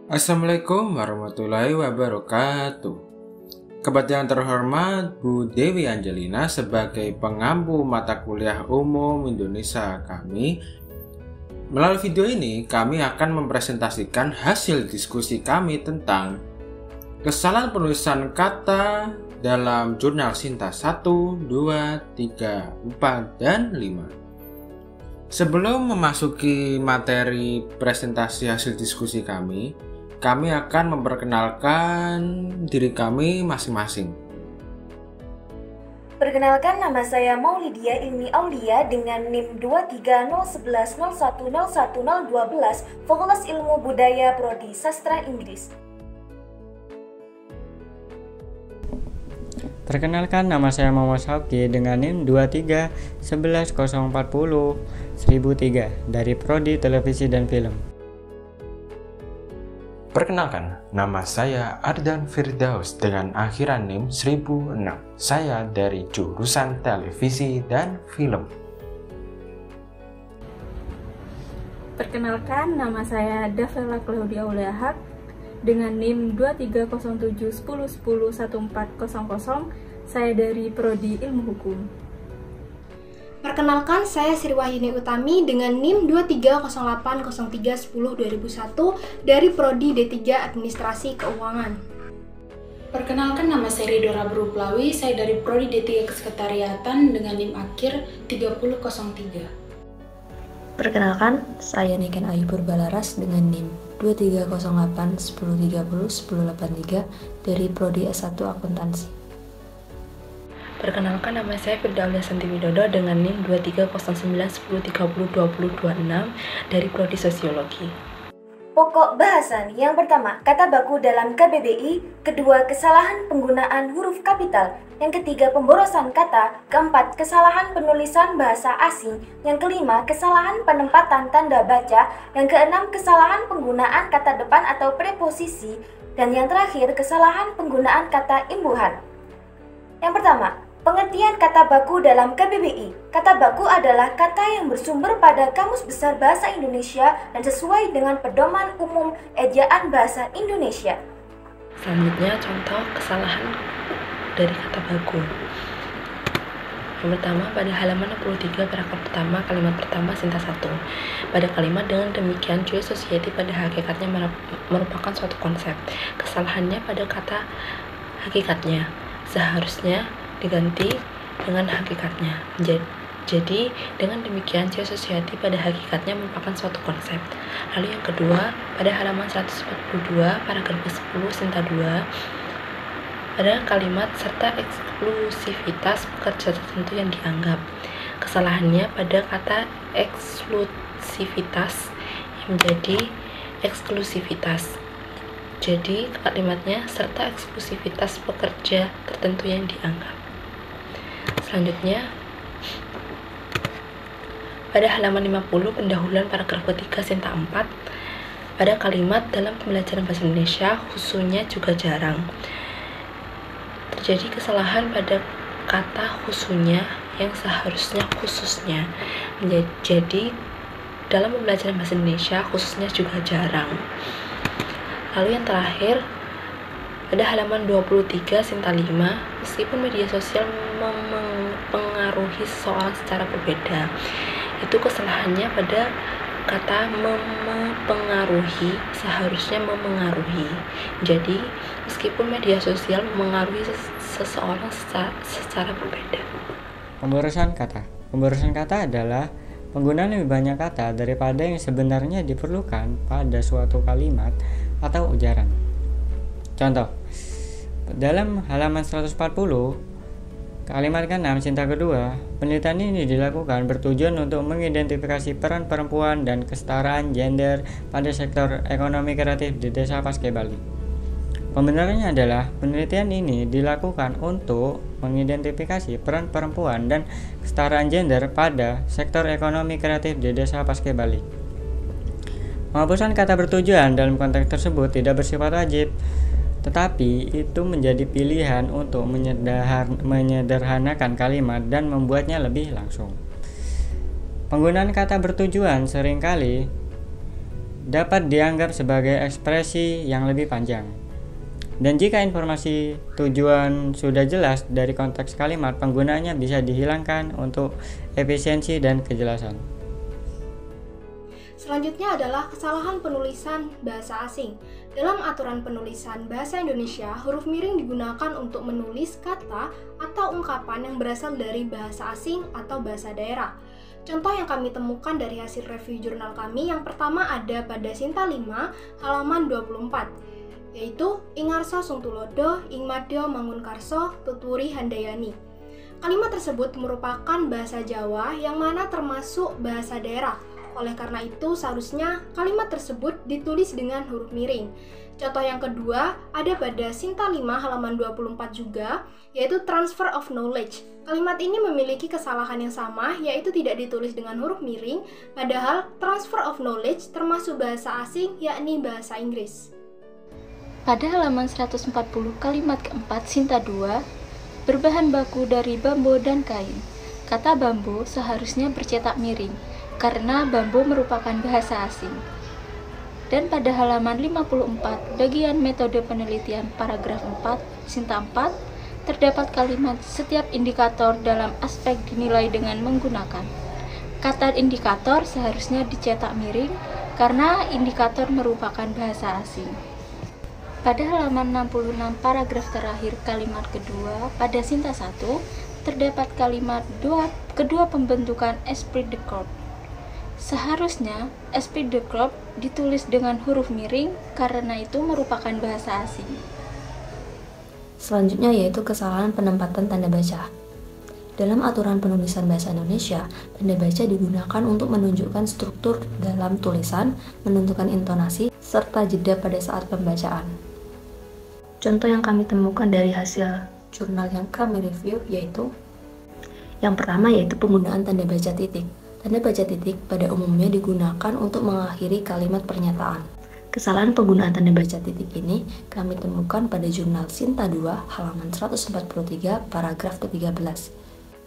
Assalamualaikum warahmatullahi wabarakatuh. Kepada yang terhormat Bu Dewi Angelina sebagai pengampu mata kuliah umum Indonesia kami, melalui video ini kami akan mempresentasikan hasil diskusi kami tentang kesalahan penulisan kata dalam jurnal Sintas 1, 2, 3, 4, dan 5. Sebelum memasuki materi presentasi hasil diskusi kami akan memperkenalkan diri kami masing-masing. Perkenalkan, nama saya Maulidia Ilmi Aulia dengan NIM 23011010112, Fakultas Ilmu Budaya Prodi Sastra Inggris. Perkenalkan, nama saya Muhammad Sauki dengan NIM 23110401003 dari Prodi Televisi dan Film. Perkenalkan, nama saya Ardan Firdaus dengan akhiran NIM 1006. Saya dari jurusan Televisi dan Film. Perkenalkan, nama saya Davela Claudia Ulehak dengan NIM 23071101400. Saya dari Prodi Ilmu Hukum. Perkenalkan, saya Sriwahyuni Utami dengan NIM 2308030102001 dari Prodi D3 Administrasi Keuangan. Perkenalkan, nama saya Ridora Beruplawi, saya dari Prodi D3 Kesekretariatan dengan NIM akhir 3003. Perkenalkan, saya Niken Ayu Purbalaras dengan NIM 230810301083 dari Prodi S1 Akuntansi. Perkenalkan, nama saya Firda Aulia Santi Widodo dengan NIM 2301010302026 dari Prodi Sosiologi. Pokok bahasan yang pertama, kata baku dalam KBBI. Kedua, kesalahan penggunaan huruf kapital. Yang ketiga, pemborosan kata. Keempat, kesalahan penulisan bahasa asing. Yang kelima, kesalahan penempatan tanda baca. Yang keenam, kesalahan penggunaan kata depan atau preposisi. Dan yang terakhir, kesalahan penggunaan kata imbuhan. Yang pertama, pengertian kata baku dalam KBBI. Kata baku adalah kata yang bersumber pada Kamus Besar Bahasa Indonesia dan sesuai dengan Pedoman Umum Ejaan Bahasa Indonesia. Selanjutnya, contoh kesalahan dari kata baku. Yang pertama, pada halaman 63 paragraf pertama, kalimat pertama Sintas 1. Pada kalimat dengan demikian, Joy Society pada hakikatnya merupakan suatu konsep. Kesalahannya pada kata hakikatnya. Seharusnya diganti dengan hakikatnya. Jadi, dengan demikian, Joy Society pada hakikatnya merupakan suatu konsep. Lalu yang kedua, pada halaman 142, paragraf 10, Sinta 2, pada kalimat serta eksklusivitas pekerja tertentu yang dianggap. Kesalahannya pada kata eksklusivitas yang menjadi eksklusivitas. Jadi, kalimatnya serta eksklusivitas pekerja tertentu yang dianggap. Selanjutnya, pada halaman 50, pendahuluan paragraf ketiga Sinta 4, pada kalimat dalam pembelajaran bahasa Indonesia, khususnya juga jarang. Terjadi kesalahan pada kata khususnya yang seharusnya khususnya. Jadi, dalam pembelajaran bahasa Indonesia, khususnya juga jarang. Lalu yang terakhir, pada halaman 23 Sinta 5, meskipun media sosial mempengaruhi seseorang secara berbeda, itu kesalahannya pada kata mempengaruhi, seharusnya memengaruhi. Jadi, meskipun media sosial mempengaruhi seseorang secara berbeda. Pemborosan kata. Pemborosan kata adalah penggunaan lebih banyak kata daripada yang sebenarnya diperlukan pada suatu kalimat atau ujaran. Contoh, dalam halaman 140, kalimat ke-6 Sinta kedua, penelitian ini dilakukan bertujuan untuk mengidentifikasi peran perempuan dan kesetaraan gender pada sektor ekonomi kreatif di Desa Paskeh Bali. Pembenarannya adalah penelitian ini dilakukan untuk mengidentifikasi peran perempuan dan kesetaraan gender pada sektor ekonomi kreatif di Desa Paskeh Bali. Penghapusan kata bertujuan dalam konteks tersebut tidak bersifat wajib, tetapi itu menjadi pilihan untuk menyederhanakan kalimat dan membuatnya lebih langsung. Penggunaan kata bertujuan seringkali dapat dianggap sebagai ekspresi yang lebih panjang. Dan jika informasi tujuan sudah jelas dari konteks kalimat, penggunaannya bisa dihilangkan untuk efisiensi dan kejelasan. Selanjutnya adalah kesalahan penulisan bahasa asing. Dalam aturan penulisan bahasa Indonesia, huruf miring digunakan untuk menulis kata atau ungkapan yang berasal dari bahasa asing atau bahasa daerah. Contoh yang kami temukan dari hasil review jurnal kami yang pertama ada pada Sinta 5 halaman 24, yaitu Ingarso Sungtulodo, Ingmadyo Mangunkarso, Tuturi Handayani. Kalimat tersebut merupakan bahasa Jawa yang mana termasuk bahasa daerah. Oleh karena itu, seharusnya kalimat tersebut ditulis dengan huruf miring. Contoh yang kedua ada pada Sinta 5 halaman 24 juga, yaitu transfer of knowledge. Kalimat ini memiliki kesalahan yang sama, yaitu tidak ditulis dengan huruf miring, padahal transfer of knowledge termasuk bahasa asing, yakni bahasa Inggris. Pada halaman 140 kalimat keempat Sinta 2, berbahan baku dari bambu dan kain. Kata bambu seharusnya bercetak miring, karena bambu merupakan bahasa asing. Dan pada halaman 54, bagian metode penelitian paragraf 4, Sinta 4, terdapat kalimat setiap indikator dalam aspek dinilai dengan menggunakan. Kata indikator seharusnya dicetak miring, karena indikator merupakan bahasa asing. Pada halaman 66 paragraf terakhir kalimat kedua pada Sinta 1 terdapat kalimat kedua pembentukan esprit de corps. Seharusnya esprit de corps ditulis dengan huruf miring karena itu merupakan bahasa asing. Selanjutnya yaitu kesalahan penempatan tanda baca. Dalam aturan penulisan bahasa Indonesia, tanda baca digunakan untuk menunjukkan struktur dalam tulisan, menentukan intonasi, serta jeda pada saat pembacaan. Contoh yang kami temukan dari hasil jurnal yang kami review yaitu yang pertama yaitu penggunaan tanda baca titik. Tanda baca titik pada umumnya digunakan untuk mengakhiri kalimat pernyataan. Kesalahan penggunaan tanda baca titik ini kami temukan pada jurnal Sinta 2 halaman 143 paragraf ke-13.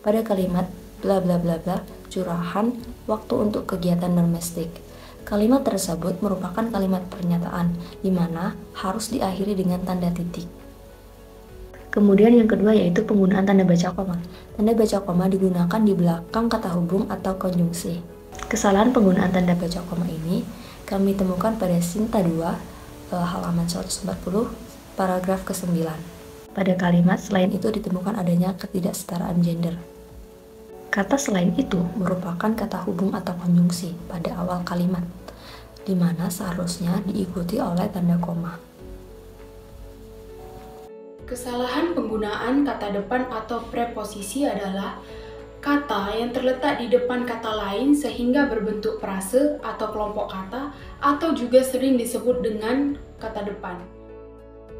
Pada kalimat bla bla bla bla curahan waktu untuk kegiatan domestik. Kalimat tersebut merupakan kalimat pernyataan, di mana harus diakhiri dengan tanda titik. Kemudian yang kedua yaitu penggunaan tanda baca koma. Tanda baca koma digunakan di belakang kata hubung atau konjungsi. Kesalahan penggunaan tanda baca koma ini kami temukan pada Sinta 2 halaman 140 paragraf ke-9. Pada kalimat selain itu ditemukan adanya ketidaksetaraan gender. Kata selain itu merupakan kata hubung atau konjungsi pada awal kalimat, di mana seharusnya diikuti oleh tanda koma. Kesalahan penggunaan kata depan atau preposisi adalah kata yang terletak di depan kata lain sehingga berbentuk frase atau kelompok kata atau juga sering disebut dengan kata depan.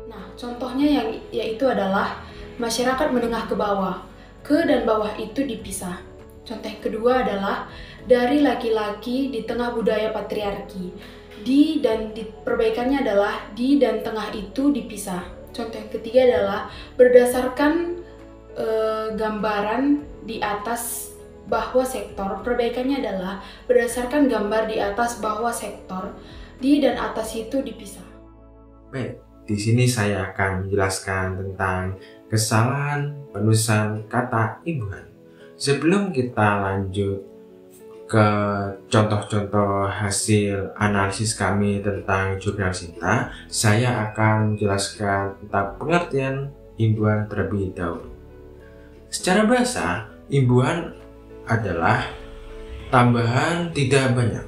Nah, contohnya yaitu adalah masyarakat menengah ke bawah. Ke dan bawah itu dipisah. Contoh yang kedua adalah dari laki-laki di tengah budaya patriarki. Di dan perbaikannya adalah di dan tengah itu dipisah. Contoh yang ketiga adalah berdasarkan gambaran di atas bahwa sektor. Perbaikannya adalah berdasarkan gambar di atas bahwa sektor. Di dan atas itu dipisah. Baik, di sini saya akan menjelaskan tentang kesalahan penulisan kata imbuhan. Sebelum kita lanjut ke contoh-contoh hasil analisis kami tentang jurnal Sinta, saya akan menjelaskan tentang pengertian imbuhan terlebih dahulu. Secara bahasa, imbuhan adalah tambahan tidak banyak.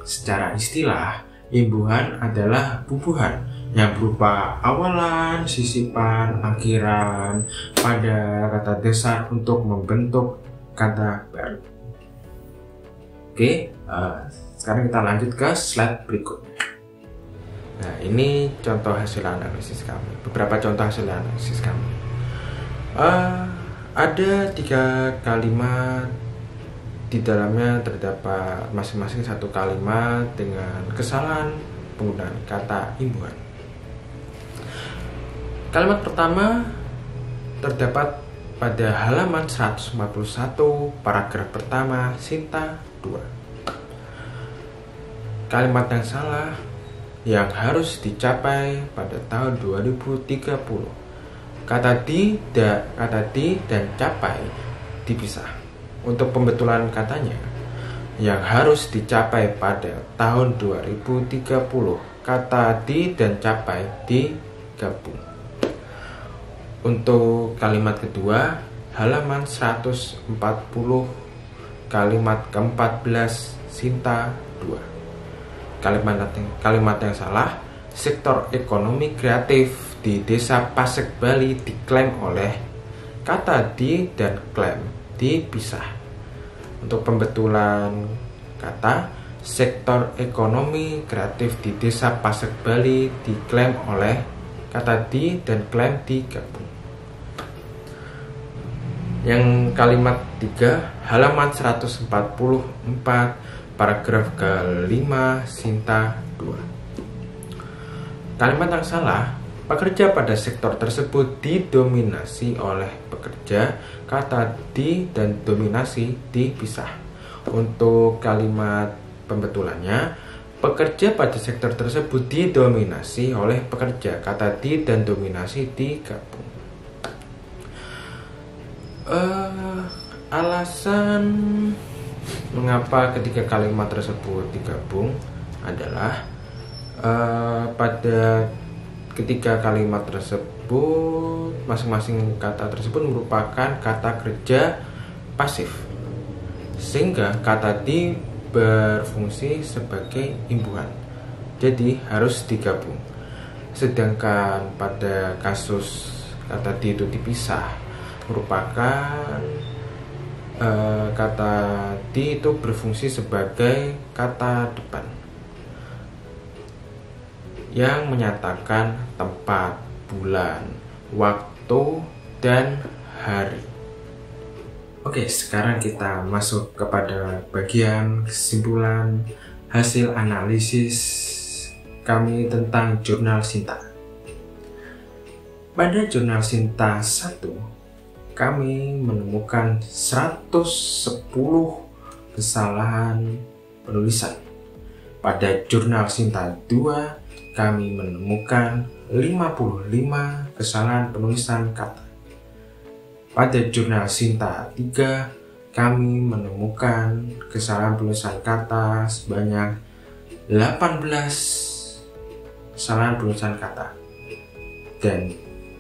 Secara istilah, imbuhan adalah bubuhan yang berupa awalan, sisipan, akhiran pada kata dasar untuk membentuk kata baru. Oke, sekarang kita lanjut ke slide berikutnya. Nah, ini contoh hasil analisis kami. Beberapa contoh hasil analisis kami. Ada 3 kalimat, di dalamnya terdapat masing-masing 1 kalimat dengan kesalahan penggunaan kata imbuhan. Kalimat pertama terdapat pada halaman 141 paragraf pertama Sinta 2. kalimat yang salah yang harus dicapai pada tahun 2030. Kata di dan capai dipisah. Untuk pembetulan katanya yang harus dicapai pada tahun 2030, kata di dan capai digabung. Untuk kalimat kedua, halaman 140 kalimat ke-14 Sinta 2. Kalimat yang salah, sektor ekonomi kreatif di Desa Pasek Bali diklaim oleh kata di dan klaim dipisah. Untuk pembetulan kata, sektor ekonomi kreatif di Desa Pasek Bali diklaim oleh kata di dan klaim digabung. Yang kalimat 3, halaman 144 paragraf ke-5 Sinta 2. Kalimat yang salah, pekerja pada sektor tersebut didominasi oleh pekerja, kata di dan dominasi dipisah. Untuk kalimat pembetulannya, pekerja pada sektor tersebut didominasi oleh pekerja, kata di dan dominasi digabung. Alasan mengapa ketiga kalimat tersebut digabung adalah pada ketiga kalimat tersebut, masing-masing kata tersebut merupakan kata kerja pasif, sehingga kata di berfungsi sebagai imbuhan, jadi harus digabung. Sedangkan pada kasus kata di itu dipisah, merupakan kata di itu berfungsi sebagai kata depan yang menyatakan tempat, bulan, waktu, dan hari. Oke, sekarang kita masuk kepada bagian kesimpulan hasil analisis kami tentang jurnal Sinta. Pada jurnal Sinta 1, kami menemukan 110 kesalahan penulisan. Pada jurnal Sinta 2, kami menemukan 55 kesalahan penulisan kata. Pada jurnal Sinta 3, kami menemukan kesalahan penulisan kata sebanyak 18 kesalahan penulisan kata. Dan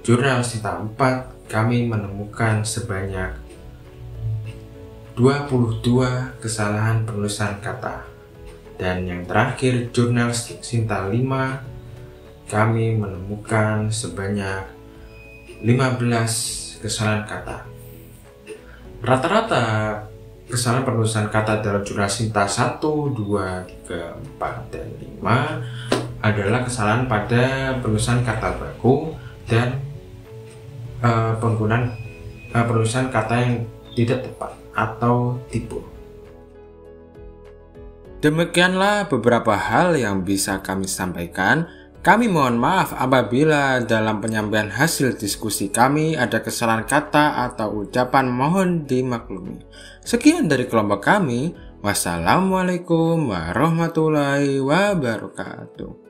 jurnal Sinta 4, kami menemukan sebanyak 22 kesalahan penulisan kata. Dan yang terakhir, jurnal Sinta 5, kami menemukan sebanyak 15 kesalahan kata. Rata-rata kesalahan penulisan kata dalam jurnal Sinta 1, 2, 3, 4, dan 5 adalah kesalahan pada penulisan kata baku dan penggunaan penulisan kata yang tidak tepat atau tipu. Demikianlah beberapa hal yang bisa kami sampaikan. Kami mohon maaf apabila dalam penyampaian hasil diskusi kami ada kesalahan kata atau ucapan, mohon dimaklumi. Sekian dari kelompok kami. Wassalamualaikum warahmatullahi wabarakatuh.